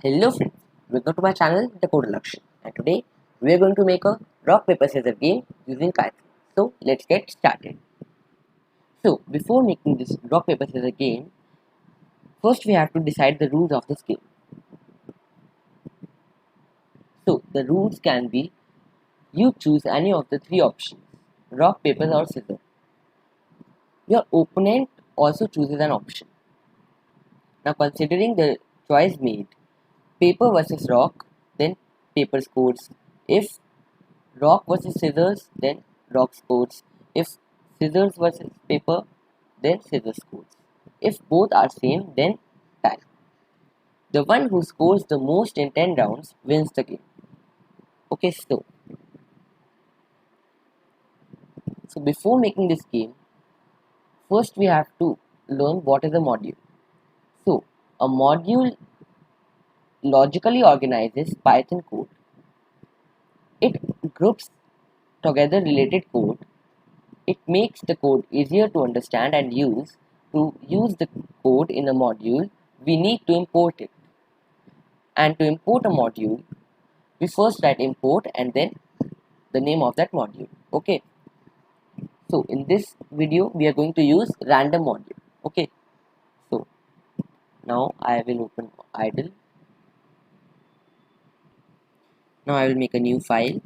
Hello friends, welcome to my channel The Code Lakshan, and today we are going to make a rock paper scissors game using Python. So let's get started. So before making this rock paper scissors game, first we have to decide the rules of this game. So the rules can be you choose any of the three options: rock, paper, or scissors. Your opponent also chooses an option. Now considering the choice made, paper versus rock, then paper scores. If rock versus scissors, then rock scores. If scissors versus paper, then scissors scores. If both are same, then tie. The one who scores the most in 10 rounds wins the game. Okay, so before making this game, first we have to learn what is a module. So a module logically organizes Python code. It groups together related code. It makes the code easier to understand and use. To use the code in a module, we need to import it. And to import a module, we first write import and then the name of that module. Okay. So in this video, we are going to use random module. Okay. So now I will open idle. Now I will make a new file.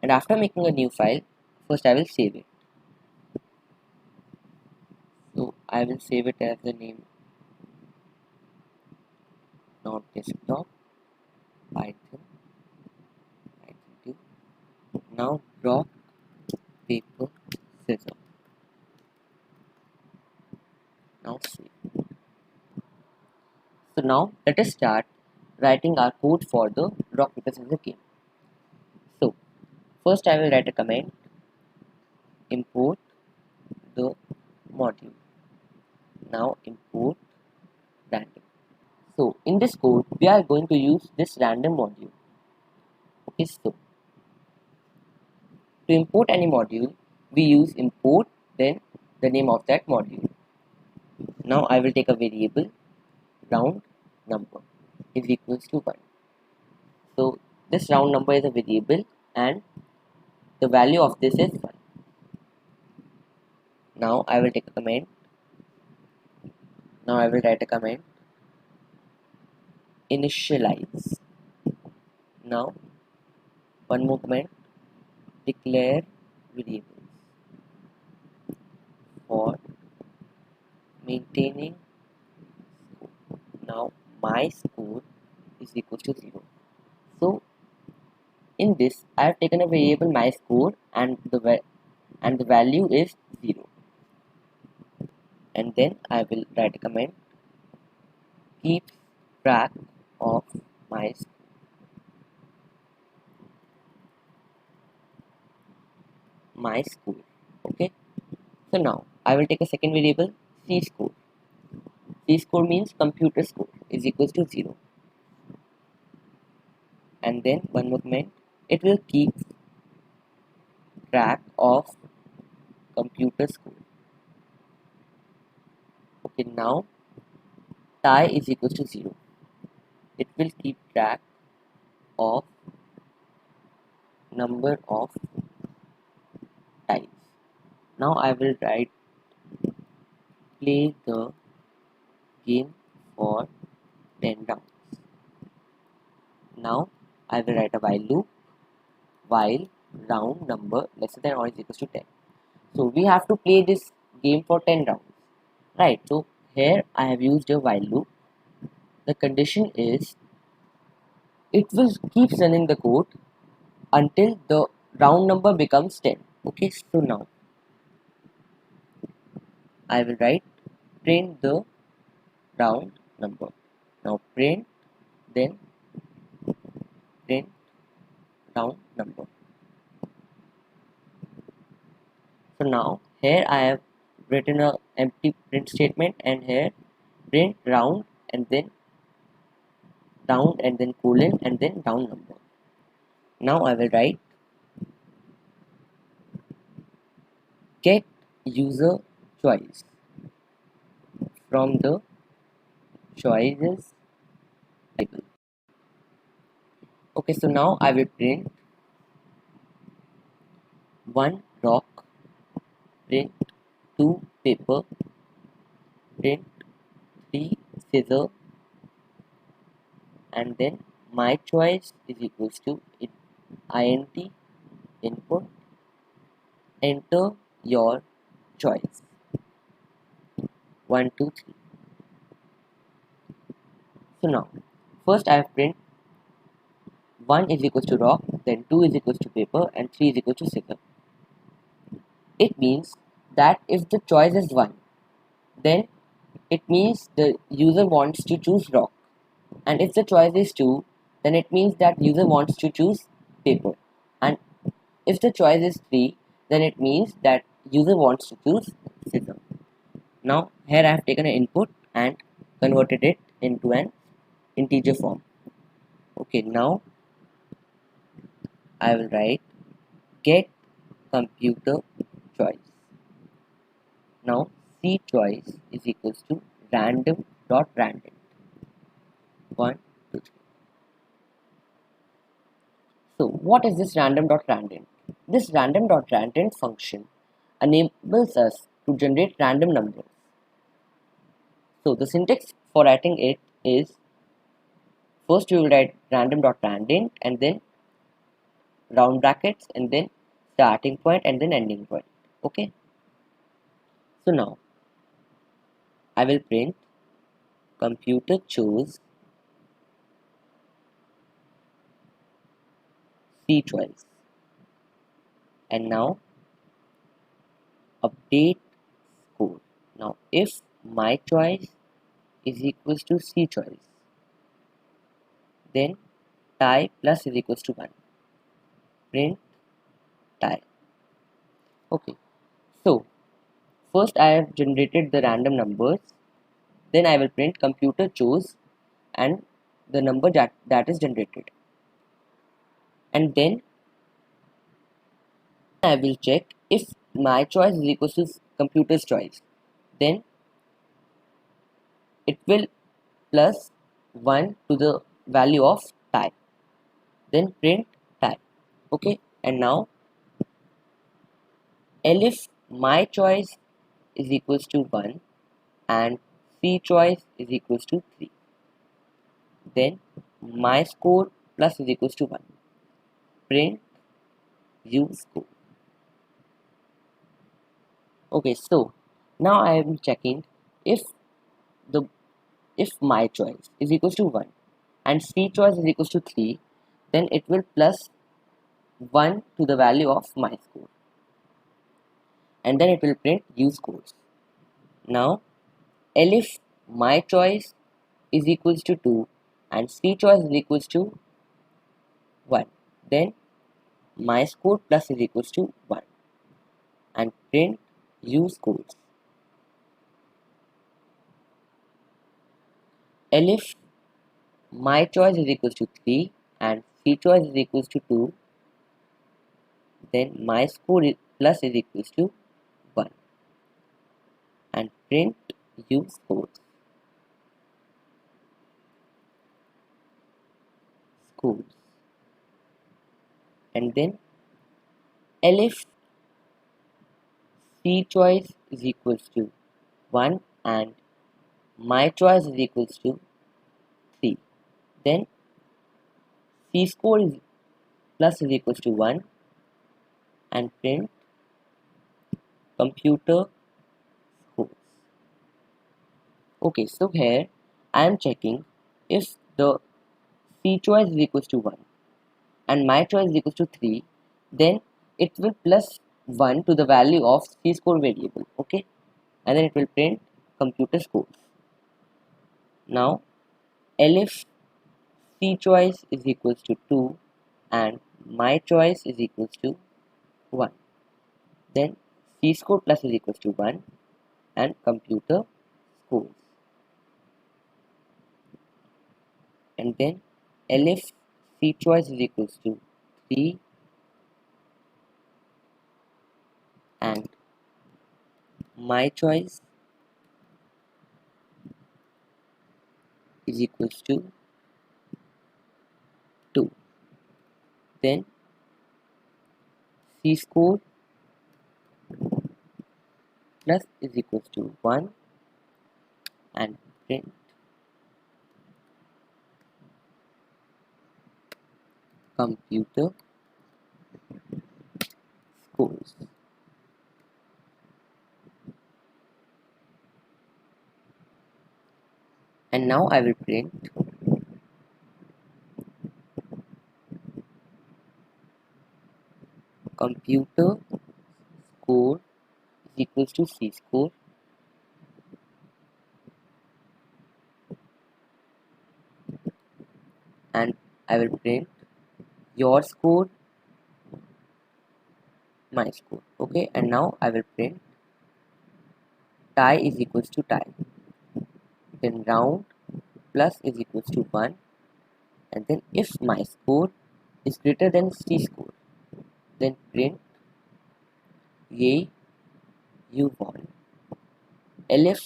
And after making a new file, first I will save it. So I will save it as the name not desktop Python 2. Now rock paper scissors. Now save. So now let us start writing our code for the rock paper scissors game. So first I will write a command import the module. Now import random. So in this code we are going to use this random module. Okay, so to import any module we use import then the name of that module. Now I will take a variable round number is equals to 1. So this round number is a variable and the value of this is 1. Now I will take a command. Now I will write a command initialize. Now one more command declare variables for maintaining score. Now my score is equal to 0. So in this I have taken a variable my score and the value is 0. And then I will write a command keep track of my score. Okay. So now I will take a second variable c score. C score means computer score is equals to 0. And then one more command it will keep track of computer score. Okay, now tie is equals to 0. It will keep track of number of ties. Now I will write play the game for 10 rounds. Now I will write a while loop while round number less than or is equals to 10. So we have to play this game for 10 rounds. Right, so here I have used a while loop. The condition is it will keep running the code until the round number becomes 10. Okay, so now I will write print the round number. Now print then print round number. So now here I have written a empty print statement and here print round and then round and then colon and then round number. Now I will write get user choice from the choices table. Okay, so now I will print 1 rock, print 2 paper, print 3 scissor, and then my choice is equals to int input, enter your choice 1 2 3. So now first I have print 1 is equals to rock, then 2 is equals to paper, and 3 is equals to scissor. It means that if the choice is 1, then it means the user wants to choose rock, and if the choice is 2, then it means that user wants to choose paper, and if the choice is 3, then it means that user wants to choose scissor. Now here I have taken an input and converted it into an integer form. Okay, now I will write get computer choice. Now C choice is equals to random dot random 1 2 3. So what is this random dot random? This random dot random function enables us to generate random numbers. So the syntax for writing it is, first you will write random dot random and then round brackets and then starting point and then ending point. Okay. So now I will print computer chose C choice, and now update score. Now if my choice is equals to C choice, then tie plus is equals to 1. Print tie. Okay. So first I have generated the random numbers, then I will print computer chose and the number that is generated, and then I will check if my choice is equal to computer's choice, then it will plus 1 to the value of tie, then print tie. Okay, and now elif my choice is equals to 1 and C choice is equals to 3, then my score plus is equals to 1, print U score. Okay, so now I am checking if the if my choice is equals to 1 and C choice is equals to 3, then it will plus 1 to the value of my score, and then it will print U scores. Now elif my choice is equals to 2 and C choice is equals to 1, then my score plus is equals to 1 and print U scores. Elif my choice is equals to 3 and C choice is equals to 2, then my score plus is equals to 1 and print U scores. And then elif C choice is equals to 1 and my choice is equals to 3, then C score is plus is equals to 1 and print computer scores. Okay, so here I am checking if the C choice is equals to 1 and my choice is equals to 3, then it will plus 1 to the value of C score variable. Okay, and then it will print computer scores. Now elif C choice is equals to 2 and my choice is equals to 1, then C score plus is equals to 1 and computer scores, and then elif C choice is equals to 3 and my choice is equals to then C score plus is equals to 1 and print computer scores. And now I will print computer score is equals to C score and I will print your score, my score. Okay, and now I will print tie is equals to tie, then round plus is equals to 1, and then if my score is greater than C score, then print yay, you won. If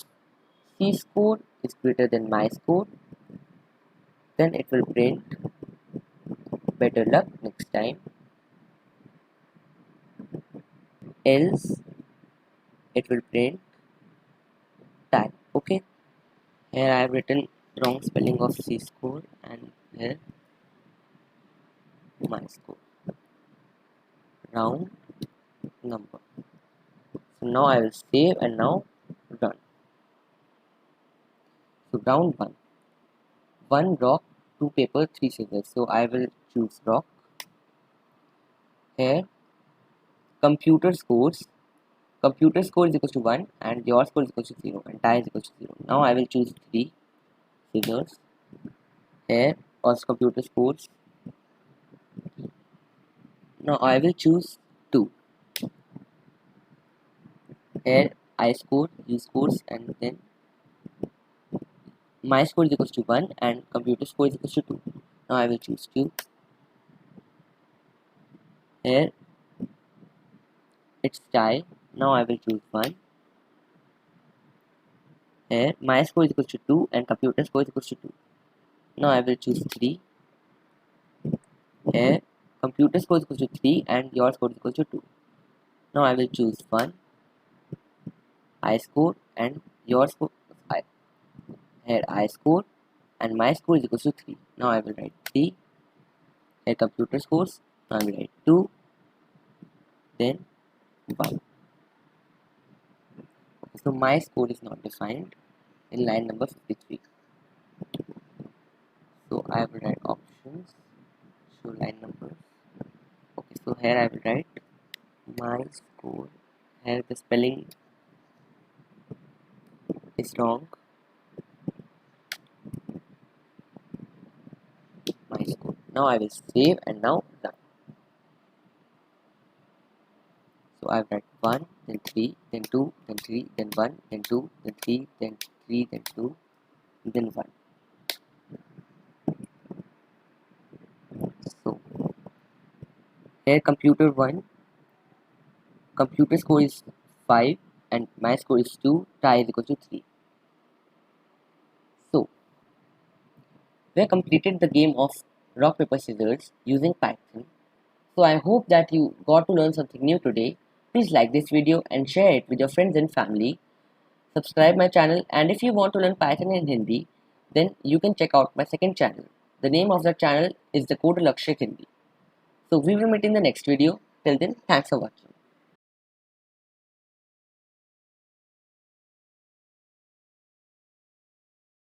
C score is greater than my score, then it will print better luck next time. Else it will print tie. Okay, here I have written wrong spelling of C score and here my score. Round number. So now I will save and now run. So round 1. 1 rock, 2 paper, 3 scissors. So I will choose rock. Here computer scores. Computer score is equal to 1 and your score is equal to 0 and tie is equal to 0. Now I will choose 3 scissors. Here also computer scores. Now I will choose 2. Here I score, you scores, and then my score is equal to 1 and computer score is equal to 2. Now I will choose 2. Here it's tie. Now I will choose 1. Here my score is equal to 2 and computer score is equal to 2. Now I will choose 3. Here computer score is equal to 3 and your score is equal to 2. Now I will choose 1. I score and your score I. Here I score and my score is equal to 3. Now I will write 3. Here computer scores. Now I will write 2. Then 1. So my score is not defined in line number 53. So I will write options, show line numbers. Okay, so here I will write my score. Here the spelling is wrong. My score. Now I will save and now run. So I will write 1, then 3, then 2, then 3, then 1, then 2, then 3, then 3, then 2, then 1. So here computer 1, computer score is 5 and my score is 2, tie is equal to 3. So we have completed the game of rock paper scissors using Python. So I hope that you got to learn something new today. Please like this video and share it with your friends and family. Subscribe my channel, and if you want to learn Python in Hindi, then you can check out my second channel. The name of that channel is the Code Lakshya Hindi. So we will meet in the next video. Till then, thanks for watching.